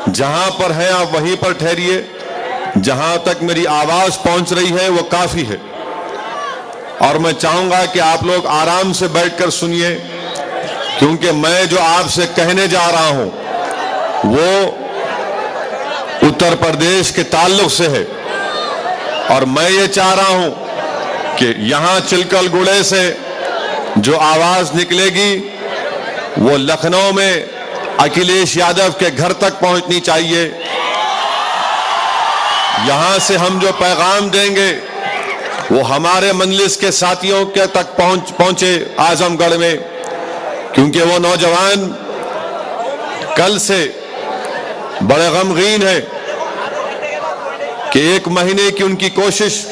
जहां पर हैं आप वहीं पर ठहरिए, जहां तक मेरी आवाज पहुंच रही है वो काफी है। और मैं चाहूंगा कि आप लोग आराम से बैठकर सुनिए, क्योंकि मैं जो आपसे कहने जा रहा हूं वो उत्तर प्रदेश के ताल्लुक से है। और मैं ये चाह रहा हूं कि यहां चिलकलगुड़े से जो आवाज निकलेगी वो लखनऊ में अखिलेश यादव के घर तक पहुंचनी चाहिए। यहां से हम जो पैगाम देंगे वो हमारे मजलिस के साथियों के तक पहुंचे आजमगढ़ में, क्योंकि वो नौजवान कल से बड़े गमगीन हैं कि 1 महीने की उनकी कोशिश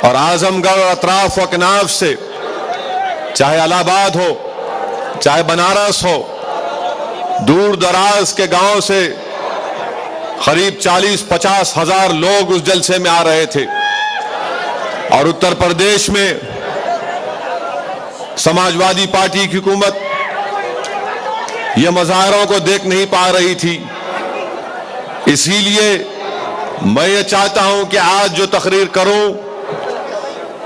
और आजमगढ़ और अतराफ व कनाफ से, चाहे इलाहाबाद हो चाहे बनारस हो, दूर दराज के गांव से करीब 40-50 हजार लोग उस जलसे में आ रहे थे। और उत्तर प्रदेश में समाजवादी पार्टी की हुकूमत ये मुजाहरों को देख नहीं पा रही थी। इसीलिए मैं ये चाहता हूं कि आज जो तकरीर करूं,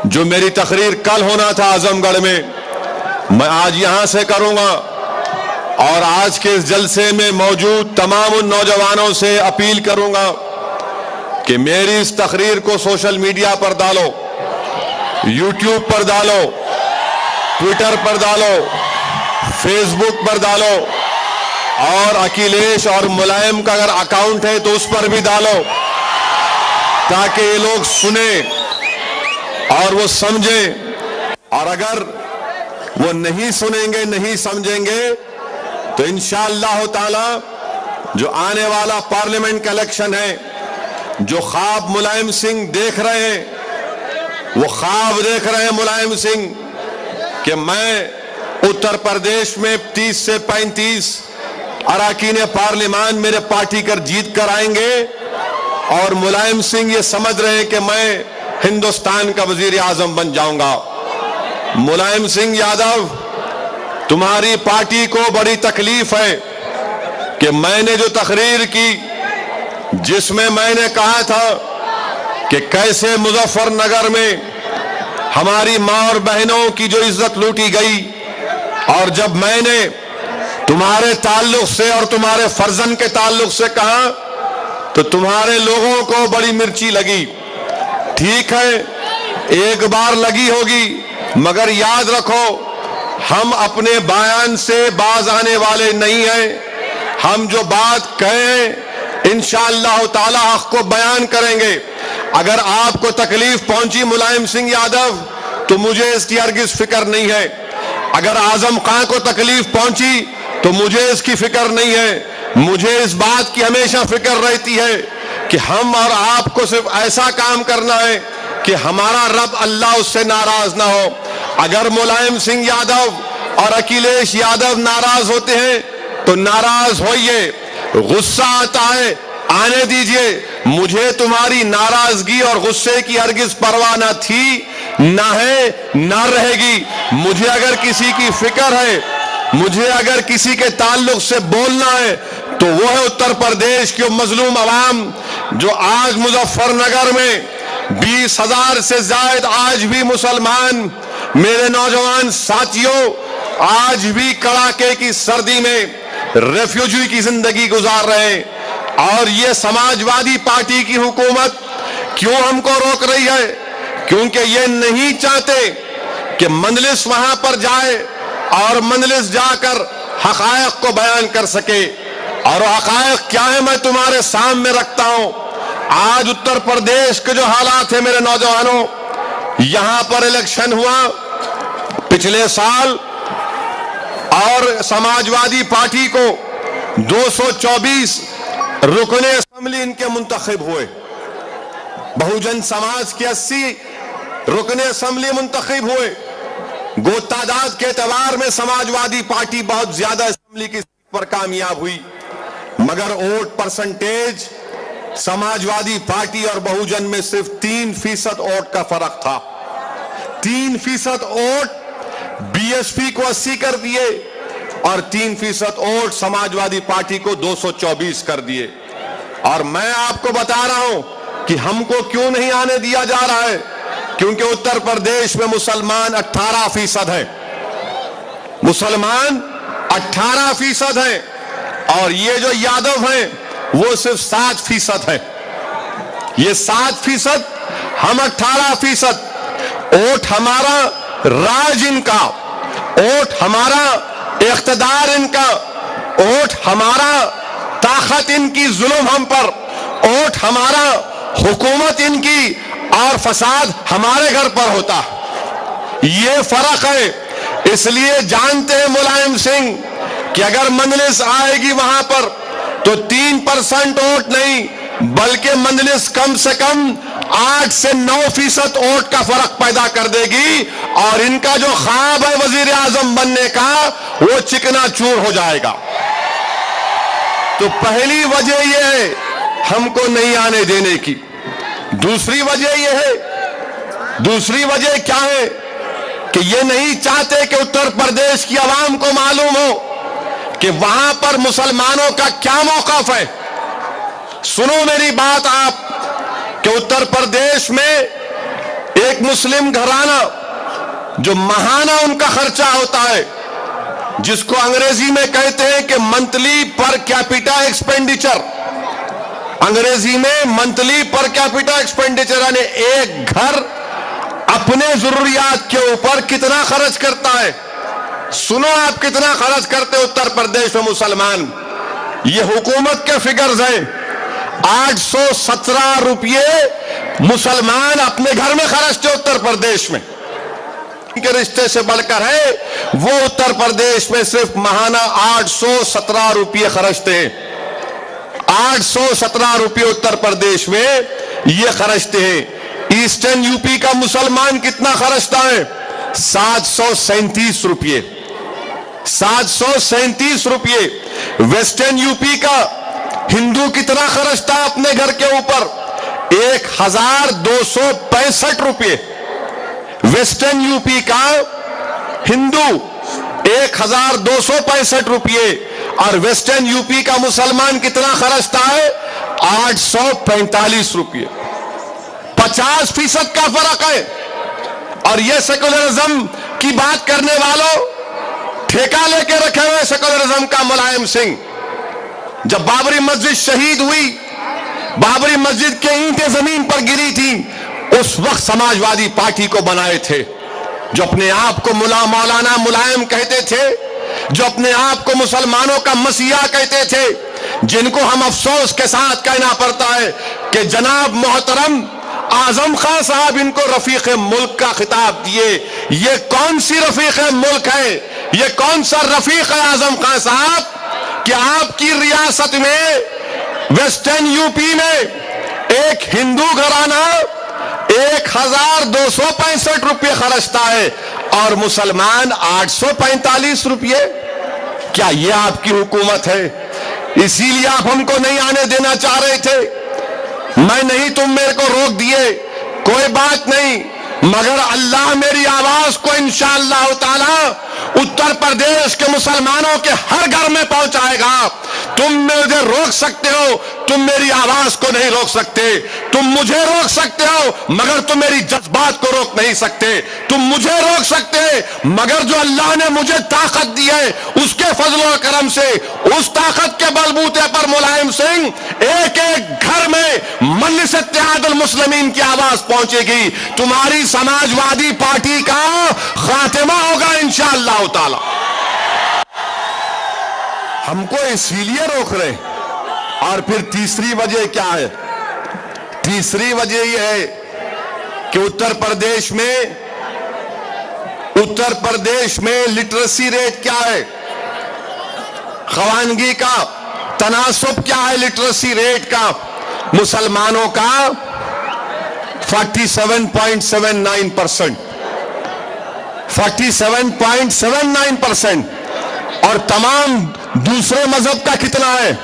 जो मेरी तकरीर कल होना था आजमगढ़ में, मैं आज यहां से करूंगा। और आज के इस जलसे में मौजूद तमाम उन नौजवानों से अपील करूंगा कि मेरी इस तकरीर को सोशल मीडिया पर डालो, यूट्यूब पर डालो, ट्विटर पर डालो, फेसबुक पर डालो, और अखिलेश और मुलायम का अगर अकाउंट है तो उस पर भी डालो, ताकि ये लोग सुने और वो समझें। और अगर वो नहीं सुनेंगे, नहीं समझेंगे, तो इंशाअल्लाह ताला जो आने वाला पार्लियामेंट का इलेक्शन है, जो ख्वाब मुलायम सिंह देख रहे हैं, वो ख्वाब देख रहे हैं मुलायम सिंह कि मैं उत्तर प्रदेश में 30 से 35 अरकान पार्लियामान मेरे पार्टी कर जीत कर आएंगे। और मुलायम सिंह ये समझ रहे हैं कि मैं हिंदुस्तान का वजीर आजम बन जाऊंगा। मुलायम सिंह यादव, तुम्हारी पार्टी को बड़ी तकलीफ है कि मैंने जो तकरीर की, जिसमें मैंने कहा था कि कैसे मुजफ्फरनगर में हमारी मां और बहनों की जो इज्जत लूटी गई, और जब मैंने तुम्हारे ताल्लुक से और तुम्हारे फर्जन के ताल्लुक से कहा तो तुम्हारे लोगों को बड़ी मिर्ची लगी। ठीक है, एक बार लगी होगी, मगर याद रखो हम अपने बयान से बाज आने वाले नहीं हैं। हम जो बात कहें इंशाअल्लाह ताला हक को बयान करेंगे। अगर आपको तकलीफ पहुंची मुलायम सिंह यादव, तो मुझे इसकी हरगिज फिक्र नहीं है। अगर आजम खां को तकलीफ पहुंची तो मुझे इसकी फिक्र नहीं है। मुझे इस बात की हमेशा फिक्र रहती है कि हम और आपको सिर्फ ऐसा काम करना है कि हमारा रब अल्लाह उससे नाराज ना हो। अगर मुलायम सिंह यादव और अखिलेश यादव नाराज होते हैं तो नाराज होइए, गुस्सा आता है आने दीजिए। मुझे तुम्हारी नाराजगी और गुस्से की हरगिज परवाह ना थी, ना है, ना रहेगी। मुझे अगर किसी की फिक्र है, मुझे अगर किसी के ताल्लुक से बोलना है, तो वो है उत्तर प्रदेश के मजलूम अवाम, जो आज मुजफ्फरनगर में 20,000 से ज्यादा आज भी मुसलमान मेरे नौजवान साथियों आज भी कड़ाके की सर्दी में रेफ्यूजी की जिंदगी गुजार रहे हैं। और ये समाजवादी पार्टी की हुकूमत क्यों हमको रोक रही है? क्योंकि ये नहीं चाहते कि मजलिस वहां पर जाए और मजलिस जाकर हकायक को बयान कर सके। और हकायक क्या है मैं तुम्हारे सामने रखता हूं। आज उत्तर प्रदेश के जो हालात है मेरे नौजवानों, यहां पर इलेक्शन हुआ पिछले साल और समाजवादी पार्टी को 224 रुकने असेंबली इनके मुंतखब हुए। बहुजन समाज के 80 रुकने असेंबली मुंतखब हुए। गो तादाद के एतबार में समाजवादी पार्टी बहुत ज्यादा असेंबली की सीट पर कामयाब हुई, मगर वोट परसेंटेज समाजवादी पार्टी और बहुजन में सिर्फ 3% वोट का फर्क था। 3% वोट बीएसपी को 80 कर दिए, और 3% वोट समाजवादी पार्टी को 224 कर दिए। और मैं आपको बता रहा हूं कि हमको क्यों नहीं आने दिया जा रहा है, क्योंकि उत्तर प्रदेश में मुसलमान 18% है, मुसलमान 18% है, और ये जो यादव हैं वो सिर्फ 7% है। ये 7%, हम 18%। वोट हमारा, राज इनका, वोट हमारा, इख्तिदार इनका, वोट हमारा, ताकत इनकी, जुल्म हम पर, वोट हमारा, हुकूमत इनकी, और फसाद हमारे घर पर होता। ये फर्क है। इसलिए जानते हैं मुलायम सिंह कि अगर मजलिस आएगी वहां पर तो 3% वोट नहीं, बल्कि मजलिस कम से कम 8 से 9% वोट का फर्क पैदा कर देगी, और इनका जो ख्वाब है वजीर आजम बनने का वो चिकना चूर हो जाएगा। तो पहली वजह यह है हमको नहीं आने देने की। दूसरी वजह यह है, दूसरी वजह क्या है कि ये नहीं चाहते कि उत्तर प्रदेश की आवाम को मालूम हो कि वहां पर मुसलमानों का क्या मौक़िफ़ है। सुनो मेरी बात आप, कि उत्तर प्रदेश में एक मुस्लिम घराना जो महाना उनका खर्चा होता है, जिसको अंग्रेजी में कहते हैं कि मंथली पर कैपिटा एक्सपेंडिचर, अंग्रेजी में मंथली पर कैपिटा एक्सपेंडिचर, यानी एक घर अपने जरूरियात के ऊपर कितना खर्च करता है। सुनो आप कितना खर्च करते उत्तर प्रदेश में मुसलमान। ये हुकूमत के फिगर्स हैं। 817 रुपये मुसलमान अपने घर में खर्चते उत्तर प्रदेश में। के रिश्ते से बढ़कर है वो उत्तर प्रदेश में सिर्फ महाना 817 रुपये खर्चते हैं। 817 रुपये उत्तर प्रदेश में ये खर्चते हैं। ईस्टर्न यूपी का मुसलमान कितना खर्चता है? 737 रुपये, 737 रुपये। वेस्टर्न यूपी का हिंदू कितना खर्चता है अपने घर के ऊपर? 1265 रुपये। वेस्टर्न यूपी का हिंदू 1265 रुपये, और वेस्टर्न यूपी का मुसलमान कितना खर्चता है? 845 रुपये। 50% का फर्क है। और ये सेकुलरिज्म की बात करने वालों ठेका लेके रखे हुए सेकुलरिज्म का मुलायम सिंह। जब बाबरी मस्जिद शहीद हुई, बाबरी मस्जिद के ईंटें जमीन पर गिरी थी, उस वक्त समाजवादी पार्टी को बनाए थे, जो अपने आप को मौलाना मुलायम कहते थे, जो अपने आप को मुसलमानों का मसीहा कहते थे, जिनको हम अफसोस के साथ कहना पड़ता है कि जनाब मोहतरम आजम खान साहब इनको रफीक मुल्क का खिताब दिए। ये कौन सी रफीक मुल्क है? ये कौन सा रफीक है आजम खान साहब कि आपकी रियासत में वेस्टर्न यूपी में एक हिंदू घराना 1265 रुपये खर्चता है और मुसलमान 845 रुपये? क्या ये आपकी हुकूमत है? इसीलिए आप हमको नहीं आने देना चाह रहे थे। मैं नहीं, तुम मेरे को रोक दिए, कोई बात नहीं, मगर अल्लाह मेरी आवाज को इंशाअल्लाह ताला उत्तर प्रदेश के मुसलमानों के हर घर में पहुंचाएगा। तुम मुझे रोक सकते हो, तुम मेरी आवाज को नहीं रोक सकते। तुम मुझे रोक सकते हो मगर तुम मेरी जज्बात को रोक नहीं सकते। तुम मुझे रोक सकते मगर जो अल्लाह ने मुझे ताकत दी है उसके फजल और करम से, उस ताकत के बलबूते पर मुलायम सिंह एक एक घर में मजलिस इत्तेहादुल मुस्लिमीन की आवाज पहुंचेगी। तुम्हारी समाजवादी पार्टी का खात्मा होगा इंशाअल्लाह ताला। हमको इसीलिए रोक रहे। और फिर तीसरी वजह क्या है? तीसरी वजह यह है कि उत्तर प्रदेश में लिटरेसी रेट क्या है, खवानगी का तनासुब क्या है लिटरेसी रेट का? मुसलमानों का 47.79%, 47.79%। और तमाम दूसरे मजहब का कितना है?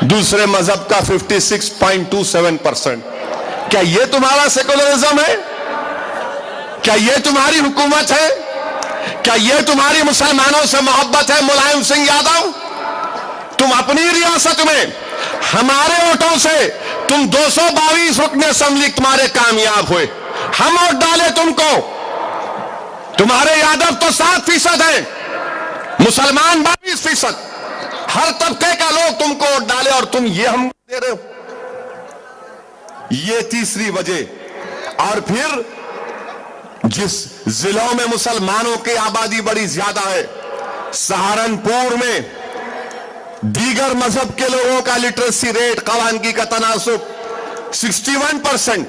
दूसरे मजहब का 56.27%। क्या यह तुम्हारा सेकुलरिज्म है? क्या यह तुम्हारी हुकूमत है? क्या ये तुम्हारी मुसलमानों से मोहब्बत है मुलायम सिंह यादव? तुम अपनी रियासत में हमारे वोटों से तुम 222 रुकन असेंबली तुम्हारे कामयाब हुए, हम वोट डाले तुमको। तुम्हारे यादव तो 7% है, मुसलमान 22%, हर तबके का लोग तुमको वोट डाले और तुम ये हम दे रहे हो। ये तीसरी वजह। और फिर जिस जिलों में मुसलमानों की आबादी बड़ी ज्यादा है, सहारनपुर में दीगर मजहब के लोगों का लिटरेसी रेट, खवानगी का तनासुब 61%,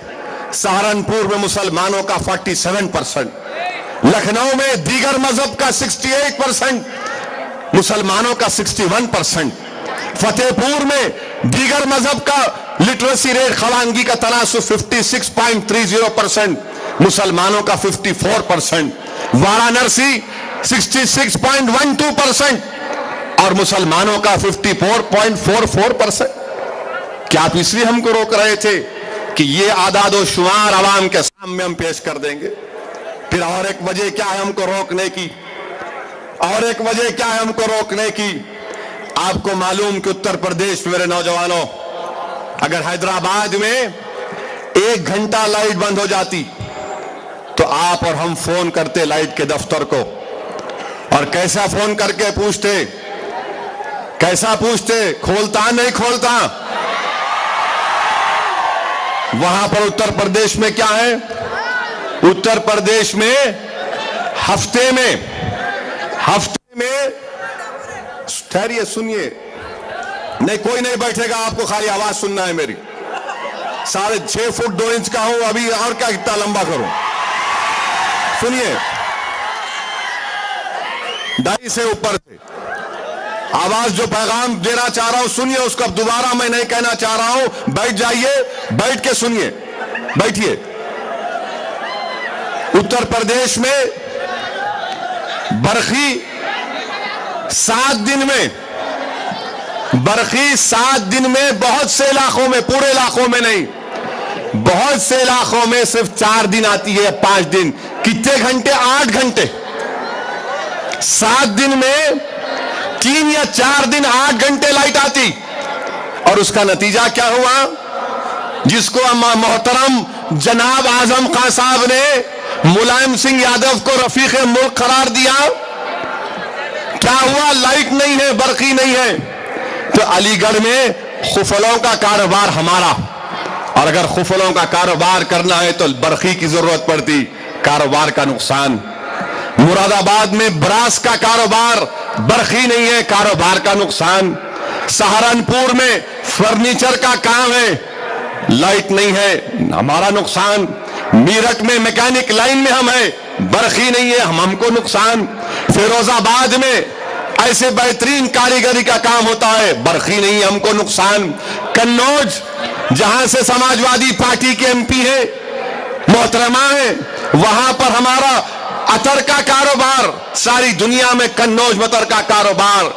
सहारनपुर में मुसलमानों का 47%, लखनऊ में दीगर मजहब का 68%, मुसलमानों का 61%, फतेहपुर में दीगर मजहब का लिटरेसी रेट, खवानगी का तनासुब 56.30%, मुसलमानों का 54%, वाराणसी 66.12% और मुसलमानों का 54.44%। क्या आप इसलिए हमको रोक रहे थे कि ये आदादो शुमार आवाम के सामने हम पेश कर देंगे? फिर और एक वजह क्या है हमको रोकने की? और एक वजह क्या है हमको रोकने की? आपको मालूम कि उत्तर प्रदेश में मेरे नौजवानों, अगर हैदराबाद में 1 घंटा लाइट बंद हो जाती तो आप और हम फोन करते लाइट के दफ्तर को, और कैसा फोन करके पूछते, कैसा पूछते, खोलता नहीं खोलता? वहां पर उत्तर प्रदेश में क्या है? उत्तर प्रदेश में हफ्ते में ठहरिए, सुनिए, नहीं कोई नहीं बैठेगा, आपको खाली आवाज सुनना है मेरी। 6.5 फुट 2 इंच का हूं अभी, और क्या इतना लंबा करूं? सुनिए, 2.5 से ऊपर थे। आवाज जो पैगाम देना चाह रहा हूं सुनिए, उसको अब दोबारा मैं नहीं कहना चाह रहा हूं। बैठ जाइए, बैठ के सुनिए, बैठिए। उत्तर प्रदेश में बरखी 7 दिन में, बरखी 7 दिन में बहुत से इलाकों में, पूरे इलाकों में नहीं, बहुत से इलाकों में सिर्फ 4 दिन आती है, 5 दिन। कितने घंटे? 8 घंटे। 7 दिन में 3 या 4 दिन 8 घंटे लाइट आती, और उसका नतीजा क्या हुआ? जिसको मोहतरम जनाब आजम खान साहब ने मुलायम सिंह यादव को रफीक मुल्क करार दिया, क्या हुआ? लाइट नहीं है, बरखी नहीं है। तो अलीगढ़ में खुफलों का कारोबार हमारा, और अगर खुफलों का कारोबार करना है तो बरखी की जरूरत पड़ती, कारोबार का नुकसान। मुरादाबाद में ब्रास का कारोबार, बरखी नहीं है, कारोबार का नुकसान। सहारनपुर में फर्नीचर का काम है, लाइट नहीं है, हमारा नुकसान। मीरठ में मैकेनिक लाइन में हम है, बरखी नहीं है, हमको नुकसान। फिरोजाबाद में ऐसे बेहतरीन कारीगरी का काम होता है, बरखी नहीं है, हमको नुकसान। कन्नौज, जहां से समाजवादी पार्टी के एमपी है, मोहतरमा है, वहां पर हमारा अतर का कारोबार, सारी दुनिया में कन्नौज में अतर का कारोबार,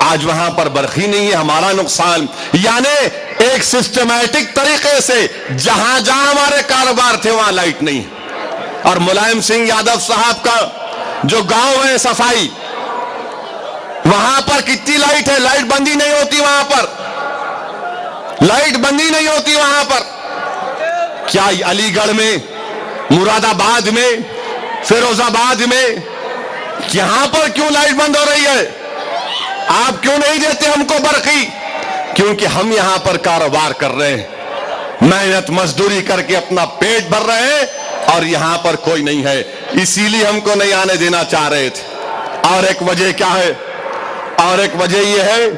आज वहां पर बरखी नहीं है, हमारा नुकसान। यानी एक सिस्टमैटिक तरीके से जहां जहां हमारे कारोबार थे वहां लाइट नहीं है। और मुलायम सिंह यादव साहब का जो गांव है सफाई, वहां पर कितनी लाइट है? लाइट बंदी नहीं होती वहां पर, लाइट बंदी नहीं होती वहां पर। क्या अलीगढ़ में, मुरादाबाद में, फिरोजाबाद में, यहां पर क्यों लाइट बंद हो रही है? आप क्यों नहीं देते हमको बरखी? क्योंकि हम यहां पर कारोबार कर रहे हैं, मेहनत मजदूरी करके अपना पेट भर रहे हैं, और यहां पर कोई नहीं है, इसीलिए हमको नहीं आने देना चाह रहे थे। और एक वजह क्या है? और एक वजह यह है